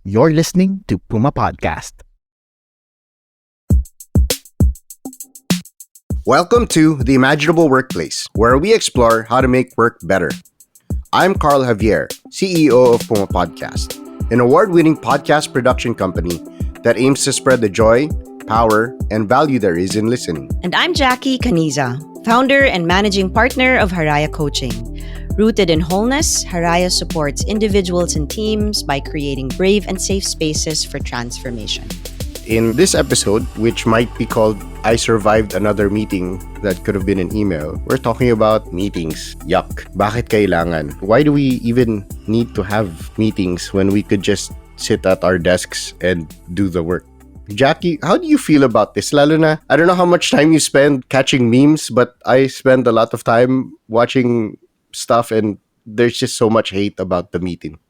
You're listening to Puma Podcast. Welcome to The Imaginable Workplace, where we explore how to make work better. I'm Carl Javier, CEO of Puma Podcast, an award-winning podcast production company that aims to spread the joy, power, and value there is in listening. And I'm Jackie Cañiza, founder and managing partner of Haraya Coaching. Rooted in wholeness, Haraya supports individuals and teams by creating brave and safe spaces for transformation. In this episode, which might be called I Survived Another Meeting That Could Have Been an Email, we're talking about meetings. Yuck. Bakit kailangan? Why do we even need to have meetings when we could just sit at our desks and do the work? Jackie, how do you feel about this? Lalo na, I don't know how much time you spend catching memes, but I spend a lot of time watching stuff and there's just so much hate about the meeting.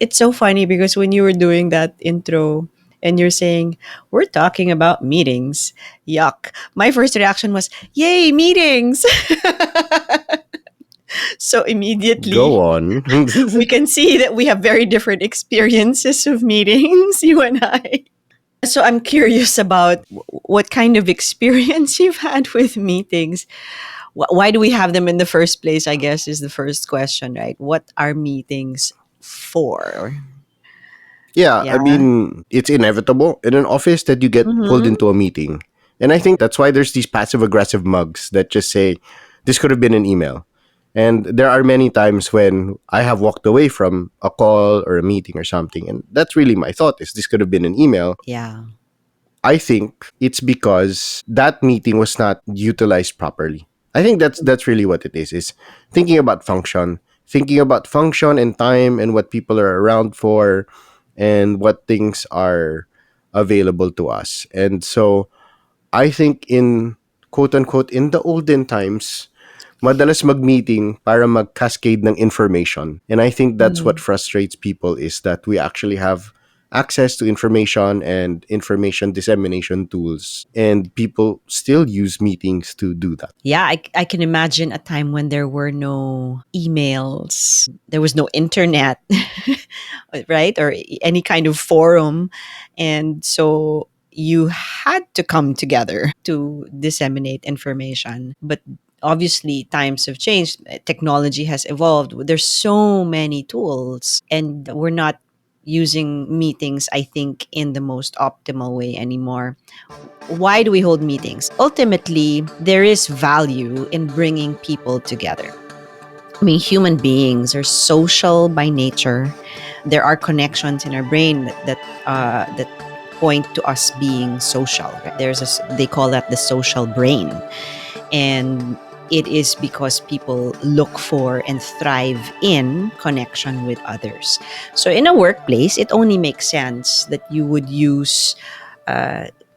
It's so funny because when you were doing that intro and you're saying, we're talking about meetings, yuck. My first reaction was, yay, meetings! So immediately, Go on. we can see that we have very different experiences of meetings, you and I. So I'm curious about what kind of experience you've had with meetings. Why do we have them in the first place, I guess, is the first question, right? What are meetings for? Yeah, Yeah. I mean, it's inevitable in an office that you get pulled into a meeting. And I think that's why there's these passive aggressive mugs that just say, this could have been an email. And there are many times when I have walked away from a call or a meeting or something. And that's really my thought is this could have been an email. Yeah. I think it's because that meeting was not utilized properly. I think that's really what it is thinking about function and time and what people are around for and what things are available to us. And so I think in quote unquote in the olden times, madalas mag-meeting para mag-cascade ng information. And I think that's what frustrates people is that we actually have access to information and information dissemination tools. And people still use meetings to do that. Yeah, I can imagine a time when there were no emails, there was no internet, right? Or any kind of forum. And so you had to come together to disseminate information. But obviously, times have changed. Technology has evolved. There's so many tools, and we're not using meetings, I think, in the most optimal way anymore. Why do we hold meetings? Ultimately, there is value in bringing people together. I mean, human beings are social by nature. There are connections in our brain that point to us being social. They call that the social brain, and it is because people look for and thrive in connection with others. So in a workplace, it only makes sense that you would use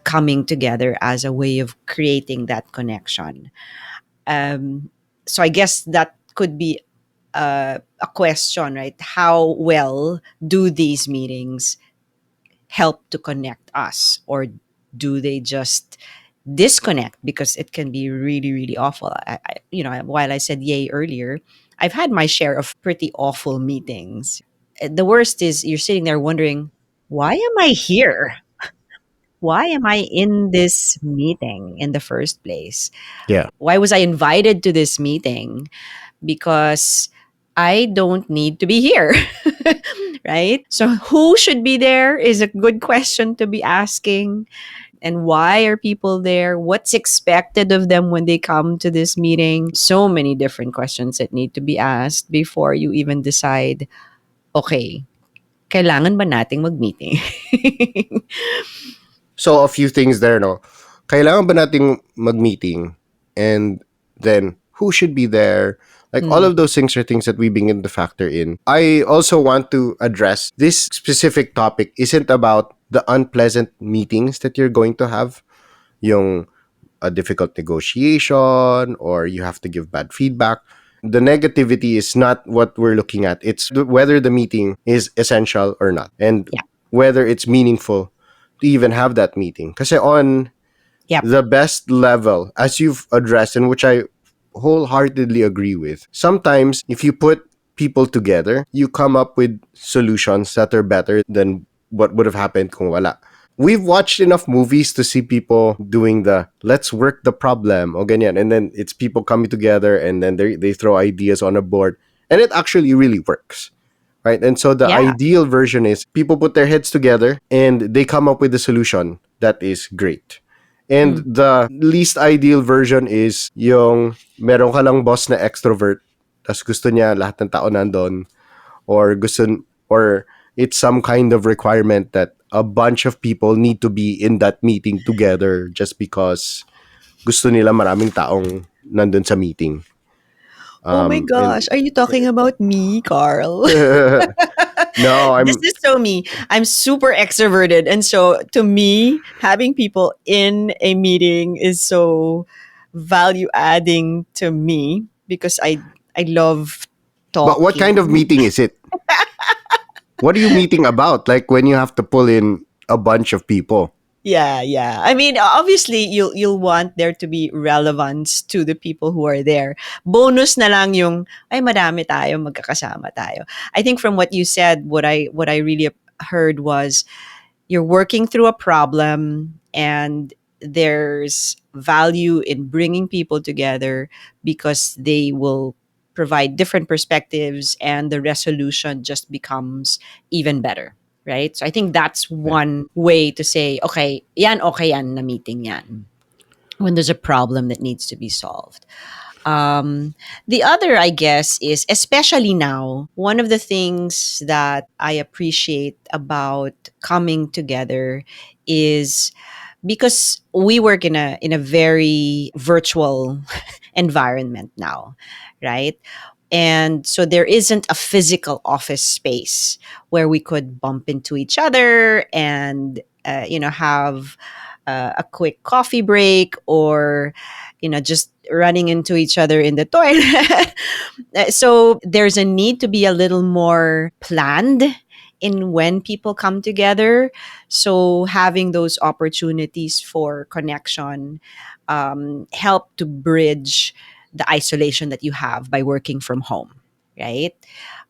coming together as a way of creating that connection. So I guess that could be a question, right? How well do these meetings help to connect us, or do they just disconnect? Because it can be really, really awful. While I said yay earlier, I've had my share of pretty awful meetings. The worst is you're sitting there wondering, why am I here? Why am I in this meeting in the first place? Yeah. Why was I invited to this meeting? Because I don't need to be here. Right? So who should be there is a good question to be asking. And why are people there? What's expected of them when they come to this meeting? So many different questions that need to be asked before you even decide, okay, kailangan ba nating mag-meeting? So a few things there, no? Kailangan ba nating mag-meeting? And then who should be there? Like all of those things are things that we begin to factor in. I also want to address this specific topic isn't about the unpleasant meetings that you're going to have. Yung a difficult negotiation or you have to give bad feedback. The negativity is not what we're looking at. It's whether the meeting is essential or not and Yeah. whether it's meaningful to even have that meeting. Kasi on Yep. the best level, as you've addressed and which I wholeheartedly agree with, sometimes if you put people together, you come up with solutions that are better than what would have happened kung wala. We've watched enough movies to see people doing the let's work the problem o ganyan, and then it's people coming together and then they throw ideas on a board, and it actually really works, right? And so the Yeah. ideal version is people put their heads together and they come up with a solution that is great. And Mm. the least ideal version is yung meron ka lang boss na extrovert, tas gusto niya lahat ng tao nandun, or or it's some kind of requirement that a bunch of people need to be in that meeting together just because gusto nila maraming taong nandun sa meeting. Oh my And gosh, are you talking about me, Carl? no, This I'm is so me. I'm super extroverted. And so to me, having people in a meeting is so value adding to me because I love But what kind of talking. meeting is it? What are you meeting about? Like when you have to pull in a bunch of people. Yeah, yeah. I mean, obviously, you'll want there to be relevance to the people who are there. Bonus na lang yung ay madami tayo, magkakasama tayo. I think from what you said, what I really heard was you're working through a problem and there's value in bringing people together because they will provide different perspectives and the resolution just becomes even better, right? So I think that's Yeah. one way to say okay yan na meeting yan when there's a problem that needs to be solved. The other, I guess, is especially now, one of the things that I appreciate about coming together is because we work in a very virtual environment now, right? And so there isn't a physical office space where we could bump into each other and have a quick coffee break or just running into each other in the toilet. So there's a need to be a little more planned in when people come together. So having those opportunities for connection help to bridge the isolation that you have by working from home, right?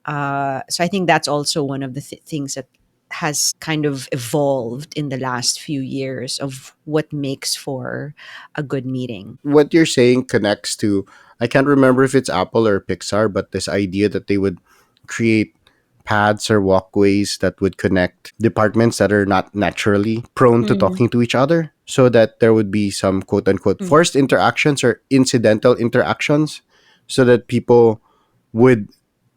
So I think that's also one of the things that has kind of evolved in the last few years of what makes for a good meeting. What you're saying connects to, I can't remember if it's Apple or Pixar, but this idea that they would create paths or walkways that would connect departments that are not naturally prone to Mm, talking to each other, so that there would be some quote unquote mm, forced interactions or incidental interactions, so that people would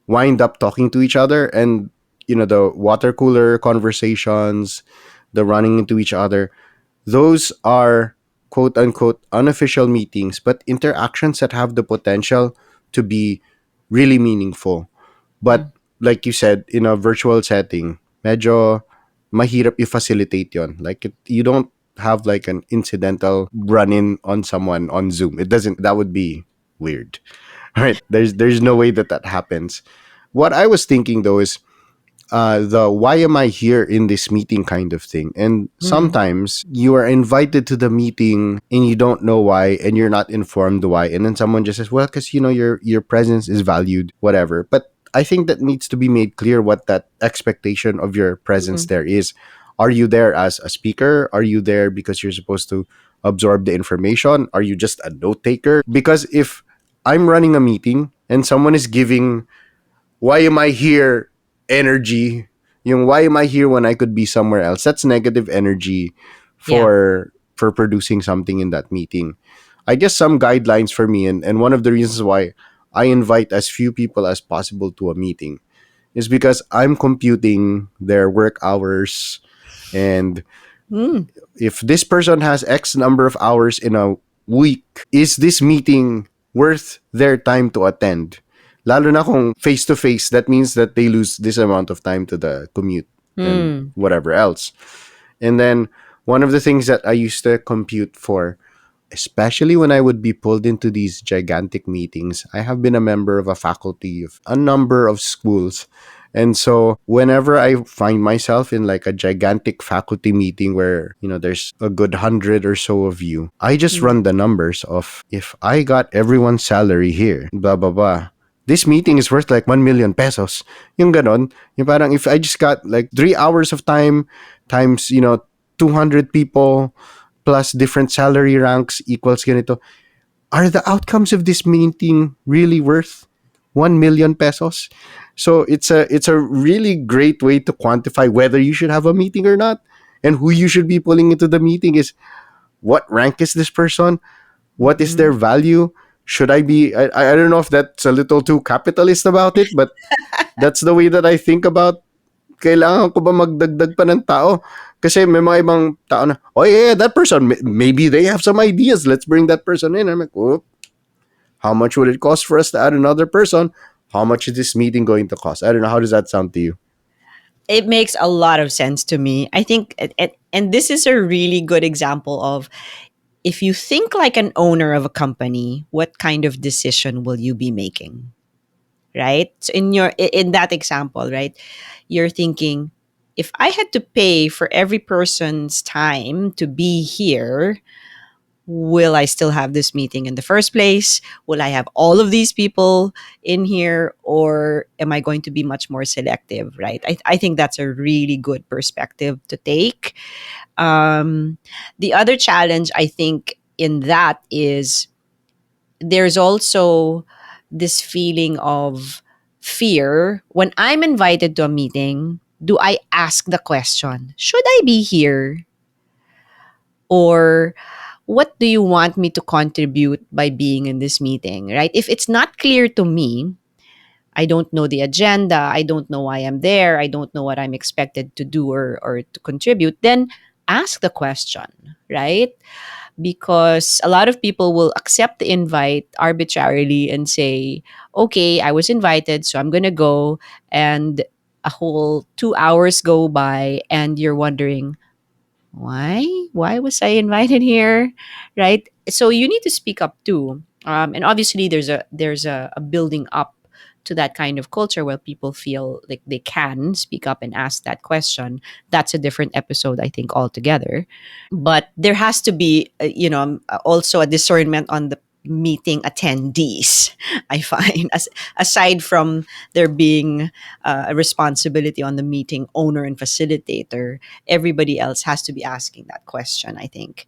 wind up talking to each other. And the water cooler conversations, the running into each other, those are quote unquote unofficial meetings, but interactions that have the potential to be really meaningful. mm. But like you said, in a virtual setting, medyo mahirap i-facilitate yon. Like you don't have like an incidental run-in on someone on Zoom. It doesn't. That would be weird, right? There's no way that that happens. What I was thinking though is the why am I here in this meeting kind of thing. And Mm. sometimes you are invited to the meeting and you don't know why and you're not informed why. And then someone just says, well, because your presence is valued, whatever. But I think that needs to be made clear what that expectation of your presence Mm. there is. Are you there as a speaker? Are you there because you're supposed to absorb the information? Are you just a note taker? Because if I'm running a meeting and someone is giving why am I here energy, yung why am I here when I could be somewhere else, that's negative energy Yeah. for producing something in that meeting. I guess some guidelines for me, and one of the reasons why I invite as few people as possible to a meeting is because I'm computing their work hours. And Mm. if this person has X number of hours in a week, is this meeting worth their time to attend? Lalo na kung face to face, that means that they lose this amount of time to the commute and Mm. whatever else. And then one of the things that I used to compute for, especially when I would be pulled into these gigantic meetings. I have been a member of a faculty of a number of schools. And so whenever I find myself in like a gigantic faculty meeting where, there's a good 100 or so of you, I just Mm. run the numbers of if I got everyone's salary here, blah, blah, blah. this meeting is worth like 1 million pesos. Yung ganon. Yung parang if I just got like 3 hours of time times, 200 people plus different salary ranks equals ganito. Are the outcomes of this meeting really worth 1 million pesos? So it's a really great way to quantify whether you should have a meeting or not, and who you should be pulling into the meeting is what rank is this person, what is their Mhm. value. Should I be I don't know if that's a little too capitalist about it, but that's the way that I think about kailangan ko ba magdagdag pa ng tao? Kasi may mga ibang tao na, oh yeah, that person, maybe they have some ideas. Let's bring that person in. I'm like, oh, how much would it cost for us to add another person? How much is this meeting going to cost? I don't know. How does that sound to you? It makes a lot of sense to me. I think, and this is a really good example of, if you think like an owner of a company, what kind of decision will you be making? Right? So in that example, right? You're thinking, if I had to pay for every person's time to be here, will I still have this meeting in the first place? Will I have all of these people in here, or am I going to be much more selective? Right? I think that's a really good perspective to take. The other challenge, I think, in that is, there's also this feeling of fear when I'm invited to a meeting. Do I ask the question, should I be here? Or what do you want me to contribute by being in this meeting? Right? If it's not clear to me, I don't know the agenda, I don't know why I'm there, I don't know what I'm expected to do or to contribute, then ask the question, right? Because a lot of people will accept the invite arbitrarily and say, okay, I was invited, so I'm going to go. And a whole 2 hours go by, and you're wondering, why? Why was I invited here? Right? So you need to speak up too. And obviously, there's a building up to that kind of culture where people feel like they can speak up and ask that question. That's a different episode, I think, altogether. But there has to be also a discernment on the meeting attendees. I find, aside from there being a responsibility on the meeting owner and facilitator, everybody else has to be asking that question, I think.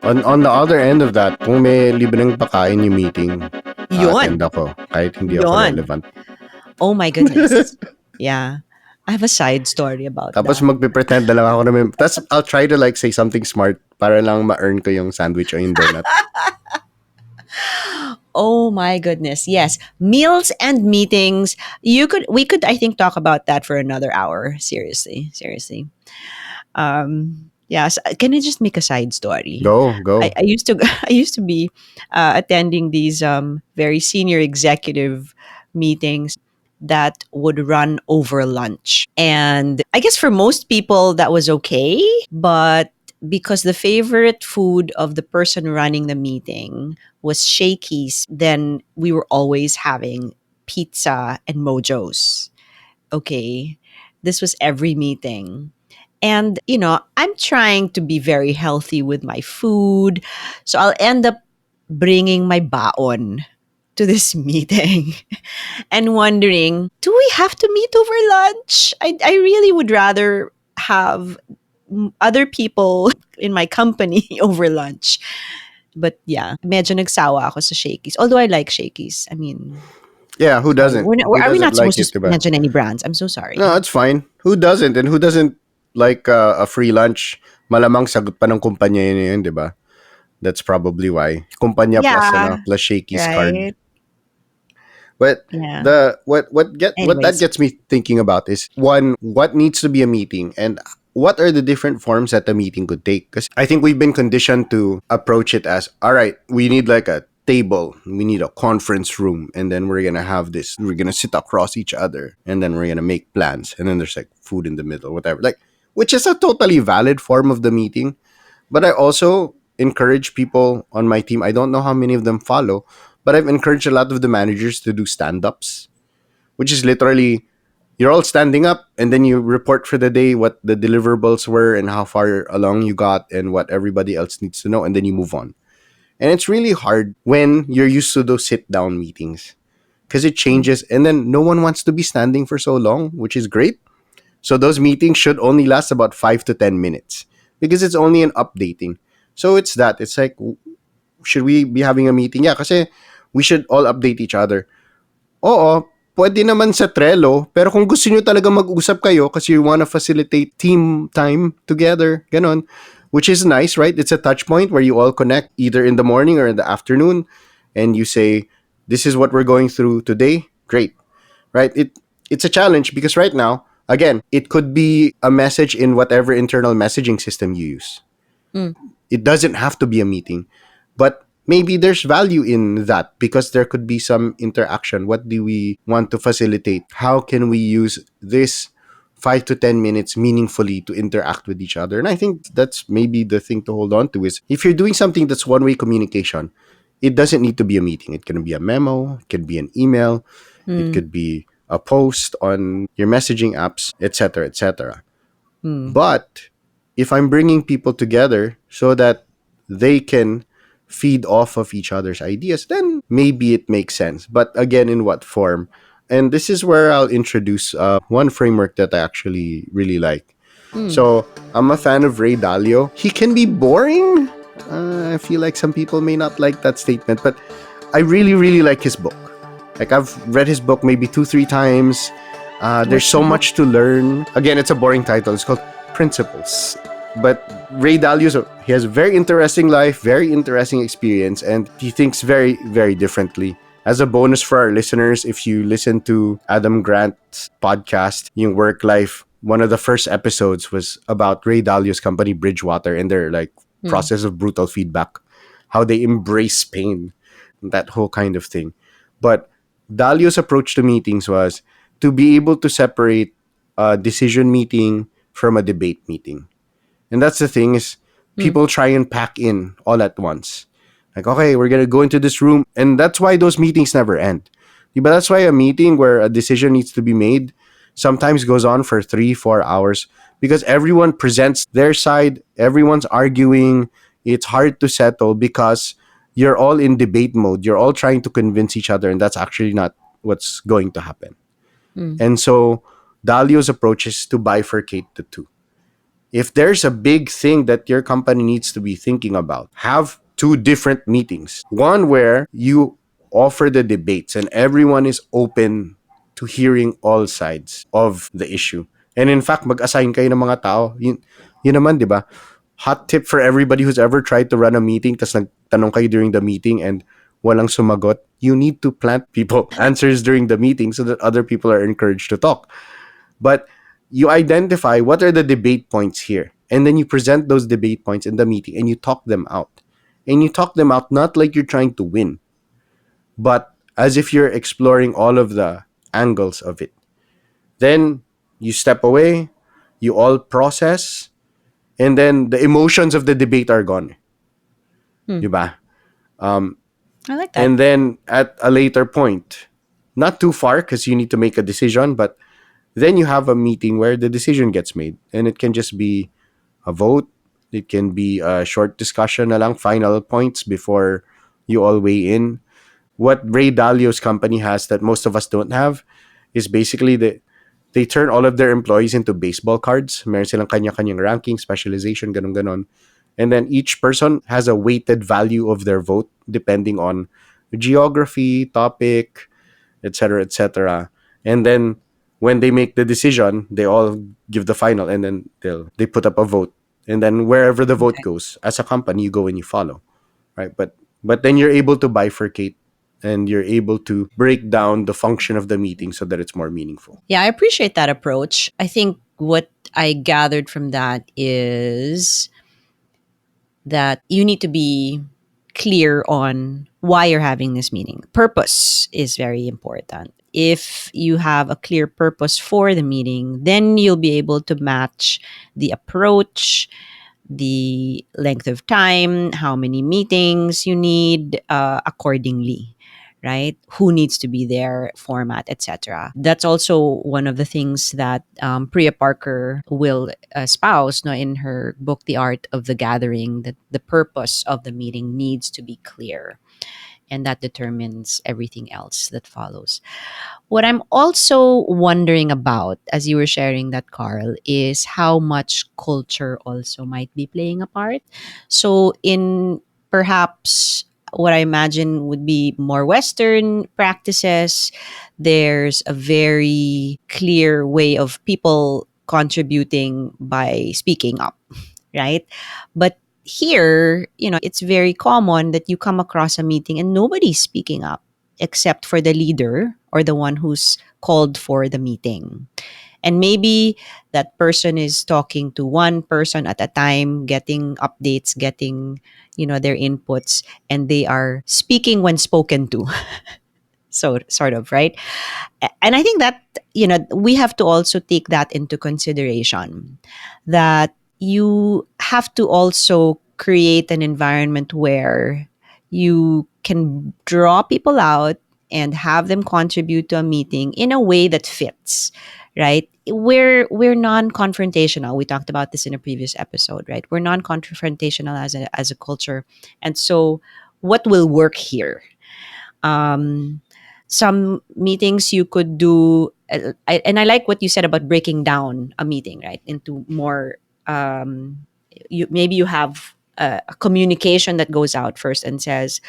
On the other end of that, kung may libreng pakain yung meeting, attend Yon. ako kahit hindi ako Yon. relevant. Oh my goodness. Yeah. I have a side story about Tapos that. magpe-pretend na lang ako na may... Tapos I'll try to like say something smart para lang ma-earn ko yung sandwich o yung donut. Oh my goodness. Yes. Meals and meetings. We could I think talk about that for another hour. Seriously. Seriously. Yes. Can I just make a side story? Go. I used to I used to be attending these very senior executive meetings that would run over lunch. And I guess for most people that was okay, but because the favorite food of the person running the meeting was Shakey's, then we were always having pizza and Mojos. Okay. This was every meeting. And, I'm trying to be very healthy with my food. So I'll end up bringing my baon to this meeting and wondering, do we have to meet over lunch? I really would rather have other people in my company over lunch. But yeah, medyo nagsawa ako sa Shakey's. Although I like Shakey's. I mean, Yeah, who sorry. doesn't? Who Are we doesn't not like supposed it, to diba? mention any brands? I'm so No, sorry. it's fine. Who doesn't? And who doesn't like a free lunch? Malamang sagot pa ng kumpanya yun, diba? That's probably why. Kumpanya plus Yeah, plus Shakey's card. right? But Yeah. what that Anyways, gets me thinking about is one, what needs to be a meeting, and what are the different forms that a meeting could take? Because I think we've been conditioned to approach it as, all right, we need like a table, we need a conference room, and then we're gonna have this, we're gonna sit across each other, and then we're gonna make plans, and then there's like food in the middle, whatever. Like, which is a totally valid form of the meeting. But I also encourage people on my team. I don't know how many of them follow, but I've encouraged a lot of the managers to do stand ups, which is literally you're all standing up and then you report for the day what the deliverables were and how far along you got and what everybody else needs to know, and then you move on. And it's really hard when you're used to those sit down meetings because it changes, and then no one wants to be standing for so long, which is great. So those meetings should only last about 5 to 10 minutes because it's only an updating. So it's that. It's like, should we be having a meeting? Yeah, kasi we should all update each other. Oo, pwede naman sa Trello, pero kung gusto nyo talaga mag-usap kayo kasi you wanna facilitate team time together, ganon, which is nice, right? It's a touch point where you all connect either in the morning or in the afternoon, and you say, this is what we're going through today. Great, right? It's a challenge because right now, again, it could be a message in whatever internal messaging system you use. Mm. It doesn't have to be a meeting, but maybe there's value in that because there could be some interaction. What do we want to facilitate? How can we use this 5 to 10 minutes meaningfully to interact with each other? And I think that's maybe the thing to hold on to is if you're doing something that's one-way communication, it doesn't need to be a meeting. It can be a memo, it could be an email, it Mm. could be a post on your messaging apps, etc., etc. Mm. But if I'm bringing people together so that they can feed off of each other's ideas, then maybe it makes sense. But again, in what form? And this is where I'll introduce one framework that I actually really like. Mm. So I'm a fan of Ray Dalio. He can be boring. I feel like some people may not like that statement, but I really, really like his book. Like I've read his book maybe 2, 3 times. There's What's so the book? much to learn. Again, it's a boring title. It's called Principles. But Ray Dalio, he has a very interesting life, very interesting experience, and he thinks very, very differently. As a bonus for our listeners, if you listen to Adam Grant's podcast, Work Life, one of the first episodes was about Ray Dalio's company, Bridgewater, and their like Mm. process of brutal feedback, how they embrace pain, that whole kind of thing. But Dalio's approach to meetings was to be able to separate a decision meeting from a debate meeting. And that's the thing is Mm. people try and pack in all at once. Like, okay, we're gonna go into this room. And that's why those meetings never end. But that's why a meeting where a decision needs to be made sometimes goes on for 3, 4 hours because everyone presents their side, everyone's arguing. It's hard to settle because you're all in debate mode. You're all trying to convince each other, and that's actually not what's going to happen. Mm. And so Dalio's approach is to bifurcate the two. If there's a big thing that your company needs to be thinking about, have two different meetings. One where you offer the debates and everyone is open to hearing all sides of the issue. And in fact, mag-assign kayo ng mga tao. Yun naman, di ba? Hot tip for everybody who's ever tried to run a meeting tas nagtanong kayo during the meeting and walang sumagot. You need to plant people answers during the meeting so that other people are encouraged to talk. But you identify what are the debate points here. And then you present those debate points in the meeting and you talk them out. And you talk them out not like you're trying to win, but as if you're exploring all of the angles of it. Then you step away, you all process, and then the emotions of the debate are gone. Hmm. Diba? I like that. And then at a later point, not too far because you need to make a decision, but then you have a meeting where the decision gets made. And it can just be a vote. It can be a short discussion na lang, final points before you all weigh in. What Ray Dalio's company has that most of us don't have is basically they turn all of their employees into baseball cards. Meron silang kanya-kanyang ranking, specialization, ganun-ganon. And then each person has a weighted value of their vote depending on geography, topic, etc., etc. And then when they make the decision, they all give the final, and then they put up a vote. And then wherever the vote Okay. goes, as a company, you go and you follow, right? But then you're able to bifurcate and you're able to break down the function of the meeting so that it's more meaningful. Yeah, I appreciate that approach. I think what I gathered from that is that you need to be clear on why you're having this meeting. Purpose is very important. If you have a clear purpose for the meeting, then you'll be able to match the approach, the length of time, how many meetings you need accordingly, right? Who needs to be there, format, etc. That's also one of the things that Priya Parker will espouse, no, in her book, The Art of the Gathering, that the purpose of the meeting needs to be clear. And that determines everything else that follows. What I'm also wondering about, as you were sharing that, Carl, is how much culture also might be playing a part. So, in perhaps what I imagine would be more Western practices, there's a very clear way of people contributing by speaking up, right? But here, it's very common that you come across a meeting and nobody's speaking up except for the leader or the one who's called for the meeting. And maybe that person is talking to one person at a time, getting updates, getting, their inputs, and they are speaking when spoken to. So, sort of, right? And I think that, we have to also take that into consideration, that you have to also create an environment where you can draw people out and have them contribute to a meeting in a way that fits, right? We're non-confrontational. We talked about this in a previous episode, right? We're non-confrontational as a culture. And so what will work here? um, some meetings you could do, and I like what you said about breaking down a meeting, right, into more. Maybe you have a communication that goes out first and says,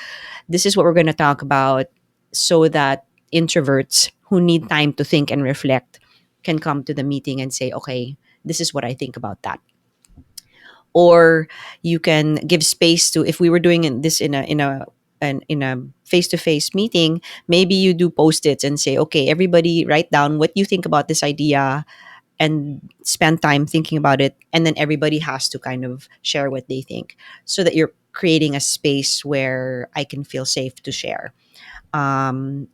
"This is what we're going to talk about," so that introverts who need time to think and reflect can come to the meeting and say, "Okay, this is what I think about that." Or you can give space to, if we were doing this in a face-to-face meeting, maybe you do post-its and say, okay, everybody write down what you think about this idea and spend time thinking about it, and then everybody has to kind of share what they think, so that you're creating a space where I can feel safe to share. Little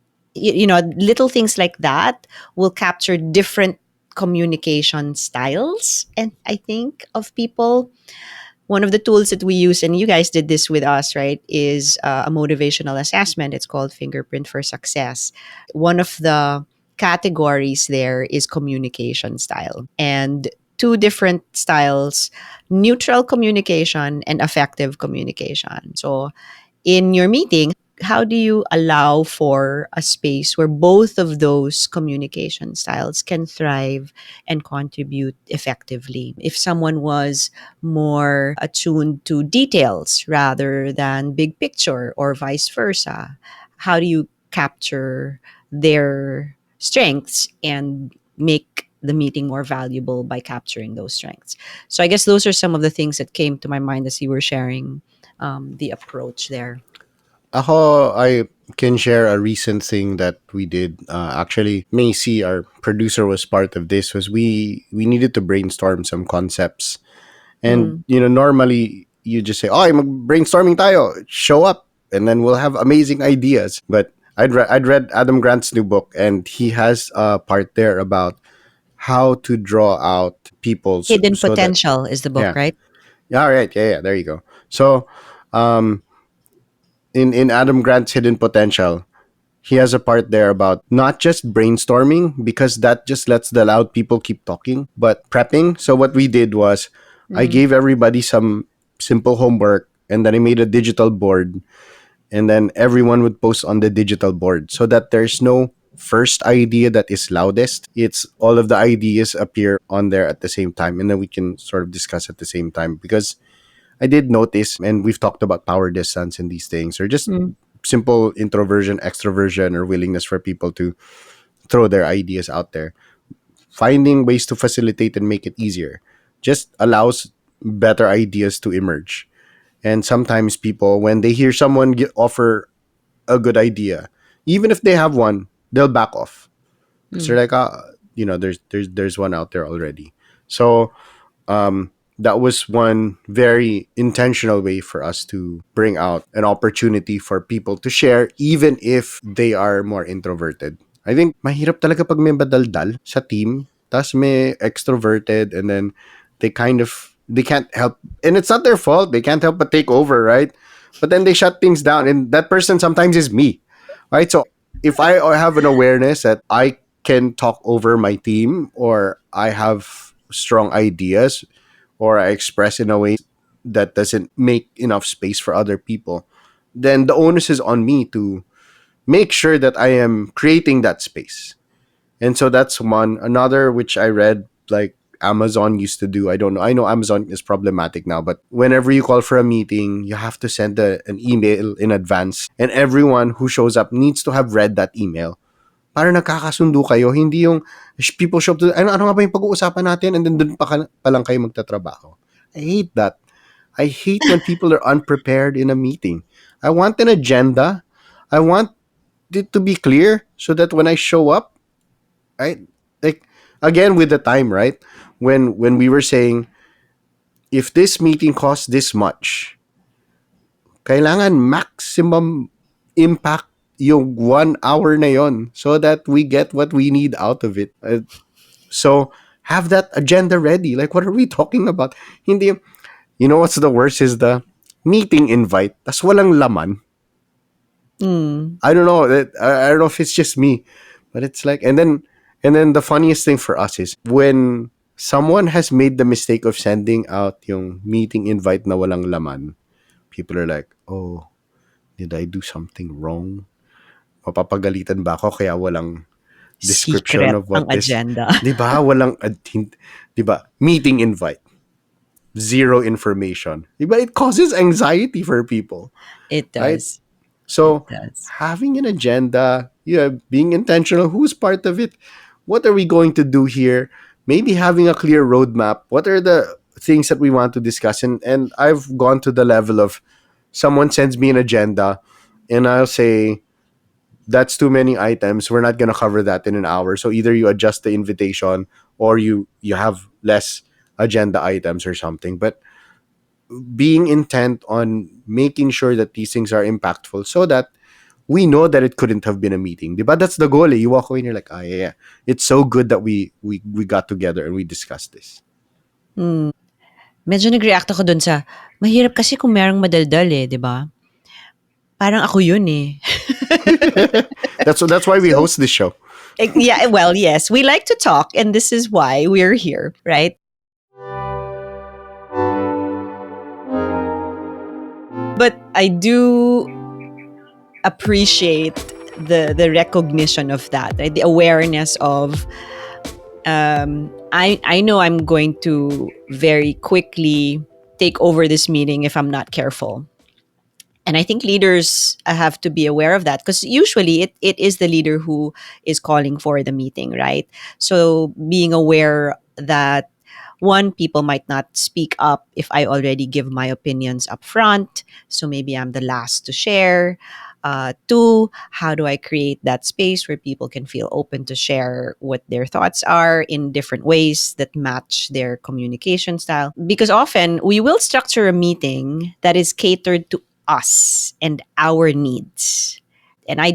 things like that will capture different communication styles, and I think, of people. One of the tools that we use, and you guys did this with us, right, is a motivational assessment. It's called Fingerprint for Success. One of the categories there is communication style. And two different styles: neutral communication and effective communication. So, in your meeting, how do you allow for a space where both of those communication styles can thrive and contribute effectively? If someone was more attuned to details rather than big picture, or vice versa, how do you capture their strengths and make the meeting more valuable by capturing those strengths? So I guess those are some of the things that came to my mind as you were sharing the approach there. Ako, I can share a recent thing that we did. Actually, Macy, our producer, was part of this. Was we needed to brainstorm some concepts, and Mm. normally you just say, "Oh, I'm brainstorming tayo. Show up, and then we'll have amazing ideas." But I'd read Adam Grant's new book, and he has a part there about how to draw out people Hidden so that, Potential is the book, yeah, right? yeah, all right, yeah, there you go. So, um, in Adam Grant's Hidden Potential, he has a part there about not just brainstorming, because that just lets the loud people keep talking, but prepping. So what we did was, I Mm. gave everybody some simple homework, and then I made a digital board, and then everyone would post on the digital board, so that there's no first idea that is loudest. It's all of the ideas appear on there at the same time, and then we can sort of discuss at the same time. Because I did notice, and we've talked about power distance and these things, or just Mm. simple introversion, extroversion, or willingness for people to throw their ideas out there. Finding ways to facilitate and make it easier just allows better ideas to emerge. And sometimes people, when they hear someone offer a good idea, even if they have one, they'll back off because they're Mm. like, there's one out there already. So that was one very intentional way for us to bring out an opportunity for people to share, even if they are more introverted. I think mahirap talaga pag may badaldal sa team, tas may extroverted, and then they can't help, and it's not their fault. They can't help but take over, right? But then they shut things down, and that person sometimes is me. Right? So if I have an awareness that I can talk over my team, or I have strong ideas, or I express in a way that doesn't make enough space for other people, then the onus is on me to make sure that I am creating that space. And so that's one. Another, which I read, like Amazon used to do. I don't know. I know Amazon is problematic now, but whenever you call for a meeting, you have to send an email in advance, and everyone who shows up needs to have read that email. Para nagkakasundo kayo, hindi yung people show up to, ano nga ba yung pag-uusapan natin, and then dun pa lang kayo magtatrabaho. I hate that. I hate when people are unprepared in a meeting. I want an agenda. I want it to be clear so that when I show up, right? Like, again, with the time, right? When we were saying, if this meeting costs this much, kailangan maximum impact yung 1 hour na yon, so that we get what we need out of it. So have that agenda ready. Like, what are we talking about? Hindi, you know what's the worst is the meeting invite, tas walang laman. I don't know. I don't know if it's just me, but it's like, and then the funniest thing for us is when someone has made the mistake of sending out yung meeting invite na walang laman. People are like, "Oh, did I do something wrong? Mapapagalitan ba ako kaya walang description Secret of ang what this?" agenda. 'Di ba? Walang 'di ba? Meeting invite, zero information. 'Di ba? It causes anxiety for people, It right? does. It So does. having an agenda, yeah, being intentional, who's part of it? What are we going to do here? Maybe having a clear roadmap. What are the things that we want to discuss? And I've gone to the level of someone sends me an agenda, and I'll say, that's too many items. We're not gonna cover that in an hour. So either you adjust the invitation, or you have less agenda items or something. But being intent on making sure that these things are impactful, so that we know that it couldn't have been a meeting. Diba? That's the goal. Eh. You walk away and you're like, ah, yeah, yeah. It's so good that we got together and we discussed this. Medyo nag-react ako dun sa, mahirap kasi kung merong madaldal eh, di ba? Parang ako yun eh. That's why we So, host this show. yeah, well, yes, we like to talk, and this is why we're here, right? But I do appreciate the recognition of that, right? The awareness of I know I'm going to very quickly take over this meeting if I'm not careful. And I think leaders have to be aware of that, because usually it is the leader who is calling for the meeting, right? So being aware that one, people might not speak up if I already give my opinions up front. So maybe I'm the last to share. Two, how do I create that space where people can feel open to share what their thoughts are in different ways that match their communication style? Because often we will structure a meeting that is catered to us and our needs. And I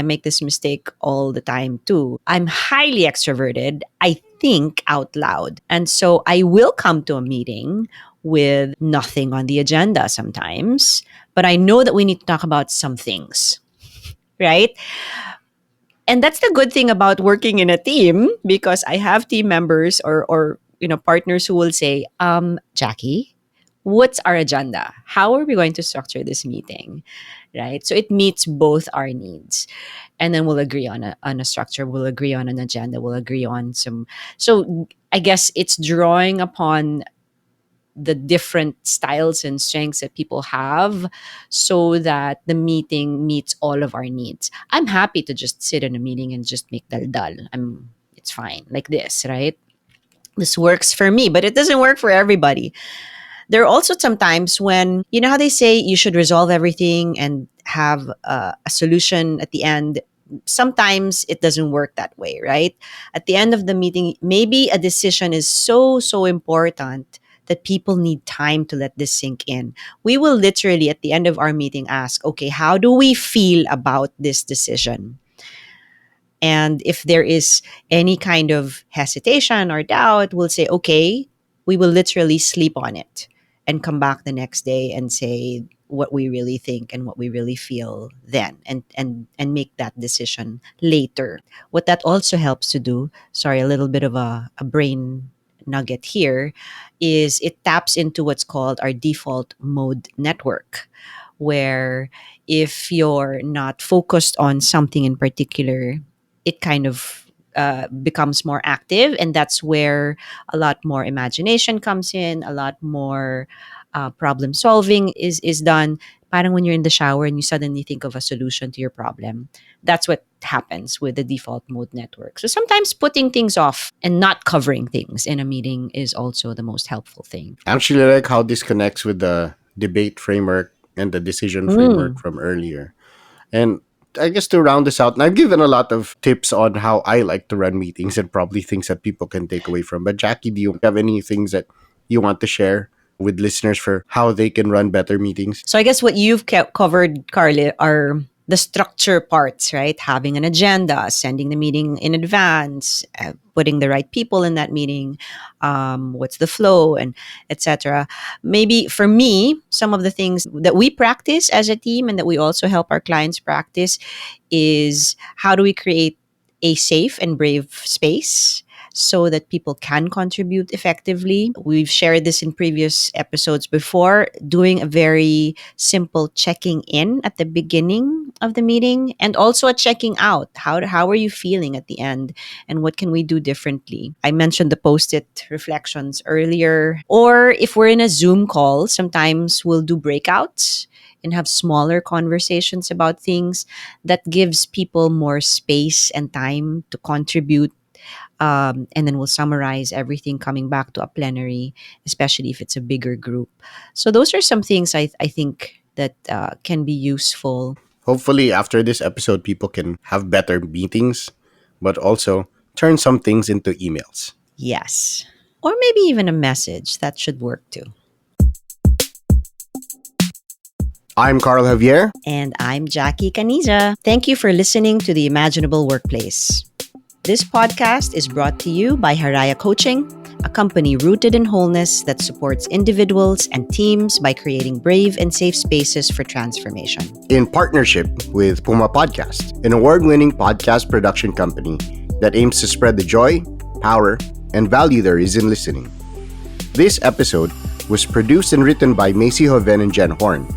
make this mistake all the time too. I'm highly extroverted. I think out loud. And so I will come to a meeting with nothing on the agenda sometimes, but I know that we need to talk about some things, right? And that's the good thing about working in a team, because I have team members or partners who will say, Jackie, what's our agenda? How are we going to structure this meeting? Right? So it meets both our needs. And then we'll agree on a structure, we'll agree on an agenda, we'll agree on some. So I guess it's drawing upon the different styles and strengths that people have, so that the meeting meets all of our needs. I'm happy to just sit in a meeting and just make dal. It's fine like this, right? This works for me, but it doesn't work for everybody. There are also some times when, you know how they say you should resolve everything and have a solution at the end. Sometimes it doesn't work that way, right? At the end of the meeting, maybe a decision is so important that people need time to let this sink in. We will literally, at the end of our meeting, ask, okay, how do we feel about this decision? And if there is any kind of hesitation or doubt, we'll say, okay, we will literally sleep on it and come back the next day and say, what we really think and what we really feel then, and make that decision later. What that also helps to do, sorry, a little bit of a brain nugget here, is it taps into what's called our default mode network, where if you're not focused on something in particular, it kind of becomes more active. And that's where a lot more imagination comes in, a lot more problem solving is done. Parang when you're in the shower and you suddenly think of a solution to your problem. That's what happens with the default mode network. So sometimes putting things off and not covering things in a meeting is also the most helpful thing. Actually, I like how this connects with the debate framework and the decision framework Mm. from earlier. And I guess to round this out, and I've given a lot of tips on how I like to run meetings and probably things that people can take away from. But Jackie, do you have any things that you want to share with listeners for how they can run better meetings? So I guess what you've covered, Carly, are the structure parts, right? Having an agenda, sending the meeting in advance, putting the right people in that meeting, what's the flow, and etc. Maybe for me, some of the things that we practice as a team and that we also help our clients practice is how do we create a safe and brave space so that people can contribute effectively. We've shared this in previous episodes before, doing a very simple checking in at the beginning of the meeting and also a checking out. How are you feeling at the end and what can we do differently? I mentioned the post-it reflections earlier. Or if we're in a Zoom call, sometimes we'll do breakouts and have smaller conversations about things that gives people more space and time to contribute, and then we'll summarize everything coming back to a plenary, especially if it's a bigger group. So those are some things I think that can be useful. Hopefully, after this episode, people can have better meetings, but also turn some things into emails. Yes. Or maybe even a message. That should work too. I'm Carl Javier. And I'm Jackie Cañiza. Thank you for listening to The Imaginable Workplace. This podcast is brought to you by Haraya Coaching, a company rooted in wholeness that supports individuals and teams by creating brave and safe spaces for transformation. In partnership with Puma Podcast, an award-winning podcast production company that aims to spread the joy, power, and value there is in listening. This episode was produced and written by Macy Hoven and Jen Horn,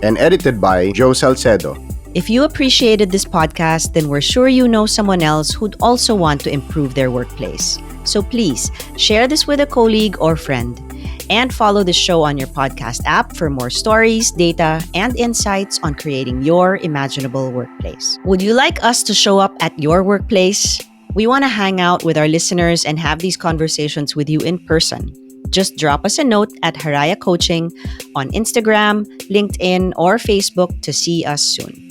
and edited by Joe Salcedo. If you appreciated this podcast, then we're sure you know someone else who'd also want to improve their workplace. So please share this with a colleague or friend, and follow the show on your podcast app for more stories, data, and insights on creating your imaginable workplace. Would you like us to show up at your workplace? We want to hang out with our listeners and have these conversations with you in person. Just drop us a note at Haraya Coaching on Instagram, LinkedIn, or Facebook to see us soon.